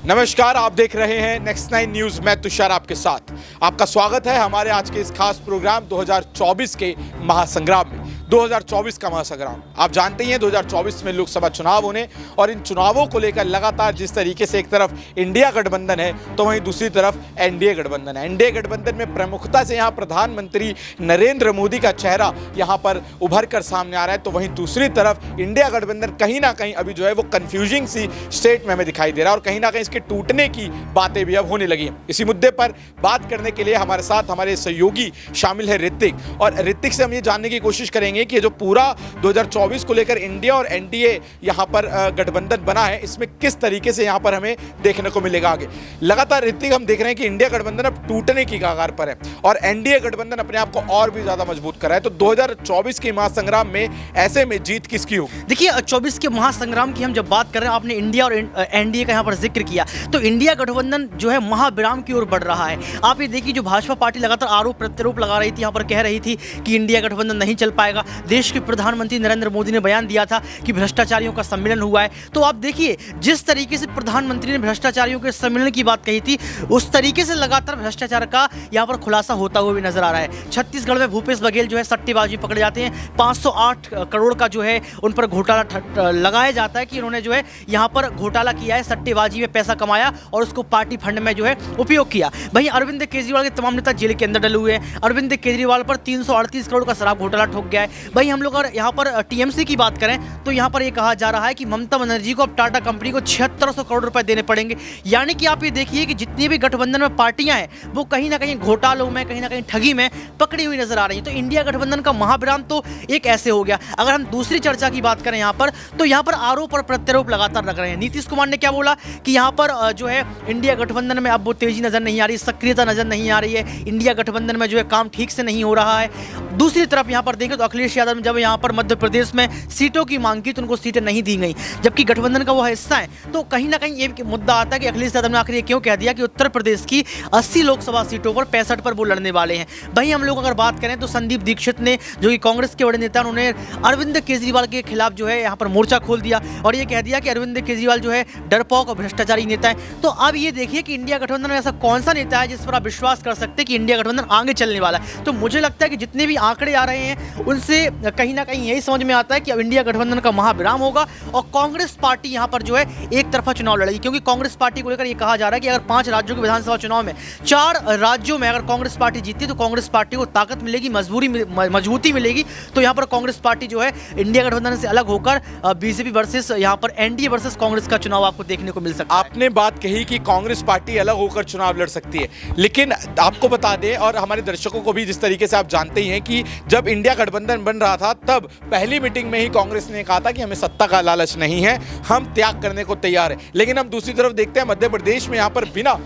नमस्कार, आप देख रहे हैं नेक्स्ट 9 न्यूज। मैं तुषार आपके साथ। आपका स्वागत है हमारे आज के इस खास प्रोग्राम 2024 के महासंग्राम में। 2024 का महासंग्राम आप जानते ही हैं, 2024 में लोकसभा चुनाव होने और इन चुनावों को लेकर लगातार जिस तरीके से एक तरफ इंडिया गठबंधन है तो वहीं दूसरी तरफ एनडीए गठबंधन है। एनडीए गठबंधन में प्रमुखता से यहाँ प्रधानमंत्री नरेंद्र मोदी का चेहरा यहाँ पर उभर कर सामने आ रहा है, तो वहीं दूसरी तरफ इंडिया गठबंधन कहीं ना कहीं अभी जो है वो कंफ्यूजिंग सी स्टेट में हमें दिखाई दे रहा है और कहीं ना कहीं इसके टूटने की बातें भी अब होने लगी हैं। इसी मुद्दे पर बात करने के लिए हमारे साथ हमारे सहयोगी शामिल है ऋतिक, और ऋतिक से हम ये जानने की कोशिश करेंगे कि जो पूरा 2024 को लेकर इंडिया और एनडीए यहां पर गठबंधन बना है, इसमें किस तरीके से यहां पर हमें देखने को मिलेगा आगे। लगातार ऋतिक हम देख रहे हैं कि इंडिया गठबंधन अब टूटने की कगार पर है और एनडीए गठबंधन अपने आप को और भी ज्यादा मजबूत कर रहा है। तो 2024 के महासंग्राम में ऐसे में जीत किसकी होगी? देखिए, 24 के महासंग्राम की हम जब बात कर रहे हैं, आपने इंडिया और एनडीए का यहाँ पर जिक्र किया, तो इंडिया गठबंधन जो है महाविराम की ओर बढ़ रहा है। आप ये देखिए, जो भाजपा पार्टी लगातार आरोप प्रत्यारोप लगा रही थी, यहाँ पर कह रही थी कि इंडिया गठबंधन नहीं चल पाएगा। देश के प्रधानमंत्री नरेंद्र मोदी ने बयान दिया था कि भ्रष्टाचारियों का सम्मेलन हुआ है। तो आप देखिए, जिस तरीके से प्रधानमंत्री ने भ्रष्टाचारियों के सम्मेलन की बात कही थी, उस तरीके से लगातार भ्रष्टाचार का यहाँ पर खुलासा होता हुआ भी नजर आ रहा है। छत्तीसगढ़ में भूपेश बघेल जो है सट्टेबाजी पकड़े जाते हैं। 508 करोड़ का जो है उन पर घोटाला लगाया जाता है कि इन्होंने जो है यहाँ पर घोटाला किया है, सट्टेबाजी में पैसा कमाया और उसको पार्टी फंड में जो है उपयोग किया। वहीं अरविंद केजरीवाल के तमाम नेता जेल के अंदर डले हुए हैं। अरविंद केजरीवाल पर 338 करोड़ का शराब घोटाला ठोक गया है। वहीं हम लोग अगर यहाँ पर टीएमसी की बात करें तो यहाँ पर ये कहा जा रहा है कि ममता बनर्जी को अब टाटा कंपनी को 7600 करोड़ रुपए देने पड़ेंगे। यानी कि आप ये देखिए कि जितनी भी गठबंधन में पार्टियां हैं वो कहीं ना कहीं घोटालों में, कहीं ना कहीं ठगी में पकड़ी हुई नजर आ रही है। तो इंडिया गठबंधन का महाविराम तो एक ऐसे हो गया। अगर हम दूसरी चर्चा की बात करें यहाँ पर, तो यहाँ पर आरोप और प्रत्यारोप लगातार लग रहे हैं। नीतीश कुमार ने क्या बोला कि यहाँ पर जो है इंडिया गठबंधन में अब वो तेजी नजर नहीं आ रही, सक्रियता नजर नहीं आ रही है, इंडिया गठबंधन में जो है काम ठीक से नहीं हो रहा है। दूसरी तरफ यहाँ पर देखें तो अखिलेश यादव ने जब यहाँ पर मध्य प्रदेश में सीटों की मांग की तो उनको सीटें नहीं दी गई, जबकि गठबंधन का वो हिस्सा है। तो कहीं ना कहीं ये मुद्दा आता है कि अखिलेश यादव ने आखिर ये क्यों कह दिया कि उत्तर प्रदेश की 80 लोकसभा सीटों पर 65 पर वो लड़ने वाले हैं। वहीं हम लोग अगर बात करें तो संदीप दीक्षित ने, जो कि कांग्रेस के बड़े नेता, उन्होंने अरविंद केजरीवाल के खिलाफ जो है यहाँ पर मोर्चा खोल दिया और ये कह दिया कि अरविंद केजरीवाल जो है डरपोक और भ्रष्टाचारी नेता है। तो अब ये देखिए कि इंडिया गठबंधन में ऐसा कौन सा नेता है जिस पर आप विश्वास कर सकते हैं कि इंडिया गठबंधन आगे चलने वाला है। तो मुझे लगता है कि जितने भी आंकड़े आ रहे हैं उनसे कहीं ना कहीं यही समझ में आता है कि अब इंडिया गठबंधन का महाविराम होगा और कांग्रेस पार्टी यहां पर जो है एक तरफा चुनाव लड़ेगी। क्योंकि कांग्रेस पार्टी को लेकर यह कहा जा रहा है कि अगर 5 राज्यों के विधानसभा चुनाव में 4 राज्यों में अगर कांग्रेस पार्टी जीतती तो कांग्रेस पार्टी को ताकत मिलेगी, मजबूती मिलेगी। तो यहां पर कांग्रेस पार्टी जो है इंडिया गठबंधन से अलग होकर बीजेपी वर्सेस यहां पर एनडीए वर्सेस कांग्रेस का चुनाव आपको देखने को मिल सकता है। आपने बात कही कि कांग्रेस पार्टी अलग होकर चुनाव लड़ सकती है, लेकिन आपको बता दें और हमारे दर्शकों को भी, जिस तरीके से आप जानते ही हैं कि जब इंडिया गठबंधन बन रहा था तब पहली मीटिंग में ही कांग्रेस ने कहा था कि हमें सत्ता का लालच नहीं है, हम त्याग करने को तैयार है। लेकिन हम दूसरी तरफ देखते हैं मध्य प्रदेश में यहाँ पर बिना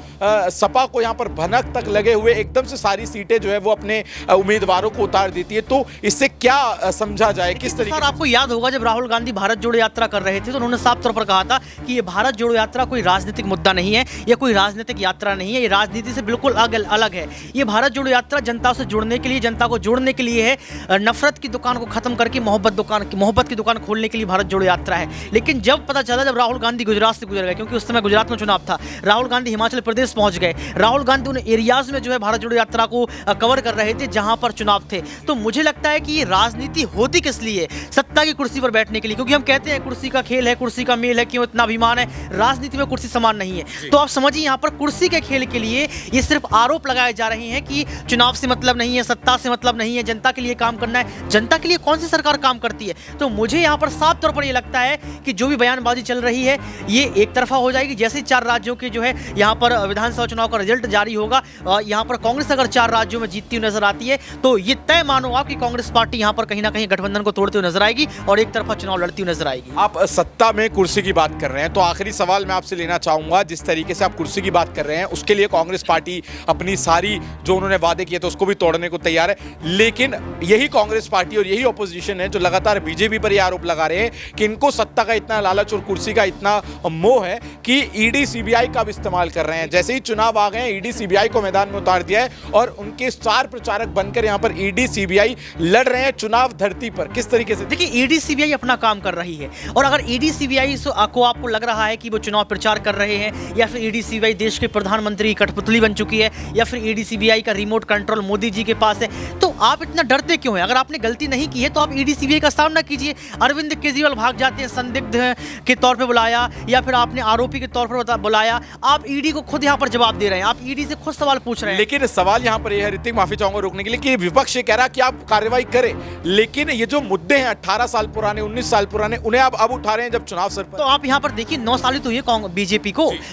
सपा को यहाँ पर भनक तक लगे हुए एकदम से सारी सीटें जो है वो अपने उम्मीदवारों को उतार देती है। तो इससे क्या समझा जाए, किस तरीके? सर, आपको याद होगा जब राहुल गांधी भारत जोड़ो यात्रा कर रहे थे तो उन्होंने साफ तौर पर कहा था कि ये भारत जोड़ो यात्रा कोई राजनीतिक मुद्दा नहीं है, ये कोई राजनीतिक यात्रा नहीं है, ये राजनीति से बिल्कुल अलग है। ये भारत जोड़ो यात्रा जनता से जुड़ने के लिए, जनता को जोड़ने के लिए है। नफरत की दुकान को खत्म करके मोहब्बत की दुकान खोलने के लिए भारत जोड़ो यात्रा है। लेकिन जब पता चला, जब राहुल गांधी गुजरात से गुजर गए, क्योंकि उस समय गुजरात में चुनाव था, राहुल गांधी हिमाचल प्रदेश पहुंच गए, राहुल गांधी उन एरियाज में जो है भारत जोड़ो यात्रा को कवर कर रहे थे जहां पर चुनाव थे। तो मुझे लगता है कि ये राजनीति होती किस लिए? सत्ता की कुर्सी पर बैठने के लिए, क्योंकि हम कहते हैं कुर्सी का खेल है, कुर्सी का मेल है, क्यों इतना अभिमान है। राजनीति में कुर्सी समान नहीं है। तो आप समझिए, यहाँ पर कुर्सी के खेल के लिए ये सिर्फ आरोप लगाए जा रहे हैं कि चुनाव से मतलब नहीं है, सत्ता से मतलब नहीं है, जनता के लिए काम करना है। जनता के लिए कौन सी सरकार काम करती है? तो मुझे यहाँ पर साफ तौर पर यह लगता है कि जो भी बयानबाजी चल रही है ये एक तरफा हो जाएगी। जैसे 4 राज्यों के जो है यहाँ पर विधानसभा चुनाव का रिजल्ट जारी होगा, यहाँ पर कांग्रेस अगर 4 राज्यों में जीतती हुई नजर आती है तो ये तय मानो आप कि कांग्रेस पार्टी यहाँ पर कहीं ना कहीं गठबंधन को तोड़ती हुई नजर आएगी और एक तरफा चुनाव लड़ती हुई नजर आएगी। आप सत्ता में कुर्सी की बात कर रहे हैं, तो आखिरी सवाल मैं आपसे लेना चाहूंगा, जिस तरीके से आप कुर्सी की बात कर रहे हैं उसके लिए कांग्रेस पार्टी अपनी सारी जो उन्होंने वादे किए थे उसको भी तोड़ने को तैयार है, लेकिन यही कांग्रेस पार्टी और यही ऑपोजिशन है जो लगातार बीजेपी पर यह आरोप लगा रहे हैं कि इनको सत्ता का इतना लालच और कुर्सी का इतना मोह है कि ईडी सीबीआई का भी इस्तेमाल कर रहे हैं। जैसे ही चुनाव आ गए ईडी सीबीआई को मैदान में उतार दिया है और उनके स्टार प्रचारक बनकर यहां पर ईडी सीबीआई लड़ रहे हैं चुनाव धरती पर। किस तरीके से देखिए, ईडी सीबीआई अपना काम कर रही है और अगर ईडी सीबीआई को आपको लग रहा है कि वो चुनाव प्रचार कर रहे हैं या फिर ईडी सीबीआई देश के प्रधानमंत्री की कठपुतली बन चुकी है या फिर ईडी सीबीआई का रिमोट कंट्रोल मोदी जी के पास है, तो आप इतना डरते क्यों हैं? अगर आपने गलती नहीं की है तो आप ईडी सीबीआई का सामना कीजिए। अरविंद केजरीवाल भाग जाते हैं, संदिग्ध के तौर पे बुलाया या फिर आपने आरोपी के तौर पर बुलाया, आप ईडी को खुद यहाँ पर जवाब दे रहे हैं, आप ईडी से खुद सवाल पूछ रहे हैं। लेकिन सवाल यहाँ पर यह है, ऋतिक माफी चाहूंगा रोकने के लिए, कि विपक्ष ये कह रहा है कि आप कार्रवाई करें, लेकिन ये जो मुद्दे हैं 18 साल पुराने 19 साल पुराने उन्हें आप अब उठा रहे हैं जब चुनाव सर पर। तो आप यहाँ पर देखिए 9 साल ही तो हुई है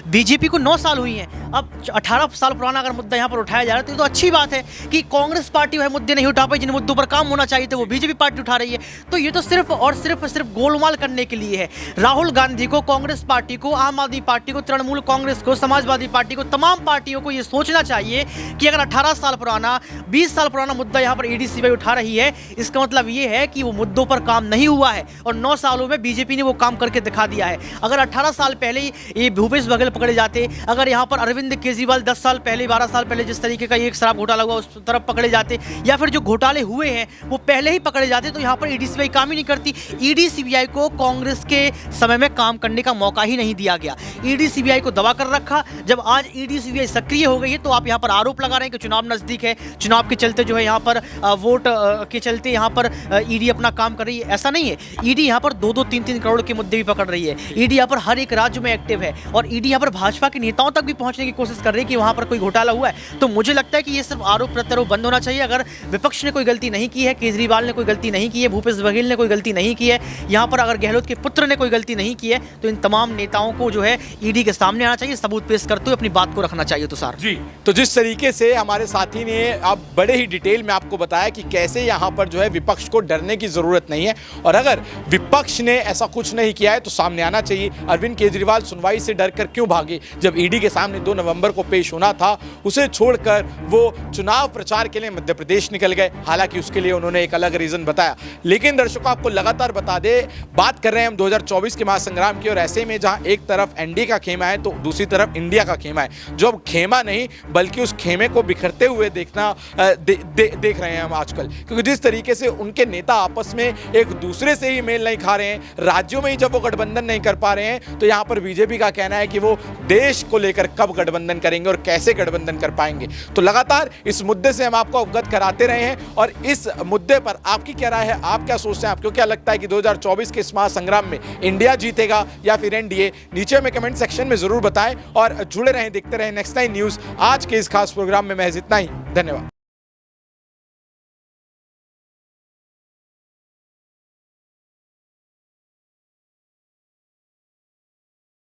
बीजेपी को 9 साल हुई हैं। अब 18 साल पुराना अगर मुद्दा यहाँ पर उठाया जा रहा है तो ये तो अच्छी बात है कि कांग्रेस पार्टी वह मुद्दे नहीं उठा पाई जिन मुद्दों पर काम होना चाहिए थे, वो बीजेपी पार्टी उठा रही है। तो ये तो सिर्फ और सिर्फ गोलमाल करने के लिए है। राहुल गांधी को, कांग्रेस पार्टी को, आम आदमी पार्टी को, तृणमूल कांग्रेस को, समाजवादी पार्टी को, तमाम पार्टियों को ये सोचना चाहिए कि अगर 18 साल पुराना 20 साल पुराना मुद्दा यहाँ पर ईडी सीबीआई उठा रही है, इसका मतलब ये है कि वो मुद्दों पर काम नहीं हुआ है और 9 सालों में बीजेपी ने वो काम करके दिखा दिया है। अगर 18 साल पहले ये भूपेश बघेल पकड़े जाते, अगर यहाँ पर अरविंद केजरीवाल 10 साल पहले 12 साल पहले जिस तरीके का एक शराब घोटाला हुआ उस तरफ पकड़े जाते या फिर जो घोटाले हुए हैं वो पहले ही पकड़े जाते, तो यहाँ पर ईडी सीबीआई काम ही नहीं करती। ईडी सीबीआई को कांग्रेस के समय में काम करने का मौका ही नहीं दिया गया, ईडी सीबीआई को दबा कर रखा। जब आज ईडी सीबीआई सक्रिय हो गई है तो आप यहाँ पर आरोप लगा रहे हैं कि चुनाव नजदीक है, चुनाव के चलते जो है यहाँ पर वोट के चलते यहाँ पर ईडी अपना काम कर रही है। ऐसा नहीं है, ईडी यहाँ पर 2-2, 3-3 करोड़ के मुद्दे भी पकड़ रही है। ईडी यहाँ पर हर एक राज्य में एक्टिव है और ईडी यहाँ पर भाजपा के नेताओं तक भी पहुंचने की कोशिश कर रही है कि वहां पर कोई घोटाला हुआ है। तो मुझे लगता है कि ये सिर्फ आरोप प्रत्यारोप बंद होना चाहिए। अगर विपक्ष ने कोई गलती नहीं की है, केजरीवाल ने कोई गलती नहीं की है, भूपेश बघेल ने कोई गलती नहीं की है, यहाँ पर अगर गहलोत के पुत्र ने कोई गलती नहीं की है, तो इन तमाम नेताओं को जो है ईडी के सामने आना चाहिए, सबूत पेश करते हुए अपनी बात को रखना चाहिए। तो सर जी, तो जिस तरीके से हमारे साथी ने अब बड़े ही डिटेल में आपको बताया कि कैसे यहाँ पर जो है विपक्ष को डरने की जरूरत नहीं है और अगर विपक्ष ने ऐसा कुछ नहीं किया है तो सामने आना चाहिए। अरविंद केजरीवाल सुनवाई से डरकर क्यों भागे? जब ईडी के सामने 2 नवंबर को पेश होना था, उसे छोड़कर वो चुनाव प्रचार के लिए मध्य प्रदेश निकल गए। हालांकि उसके लिए उन्होंने एक अलग रीजन बताया, लेकिन दर्शकों आपको लगातार बता दे, बात कर रहे हैं हम 2024 के महासंग्राम की और ऐसे में जहां एक तरफ एनडीए का खेमा है तो दूसरी तरफ इंडिया का खेमा है, जो अब खेमा नहीं बल्कि उस खेमे को बिखरते हुए देखना देख रहे हैं हम आजकल, क्योंकि जिस तरीके से उनके नेता आपस में एक दूसरे से ही मेल नहीं खा रहे हैं, राज्यों में ही जब वो गठबंधन नहीं कर पा रहे हैं, तो यहाँ पर बीजेपी का कहना है कि वो देश को लेकर कब गठबंधन करेंगे और कैसे गठबंधन कर पाएंगे। तो लगातार इस मुद्दे से हम आपको अवगत कराते रहे हैं और इस मुद्दे पर आपकी क्या राय है, आप क्या सोचते हैं, आपको क्या लगता है कि 2024 के इस महासंग्राम में इंडिया जीतेगा या फिर एनडीए? नीचे में कमेंट सेक्शन में जरूर बताएं और जुड़े रहें, देखते रहें नेक्स्ट 9 न्यूज। आज के इस खास प्रोग्राम में महज इतना ही, धन्यवाद।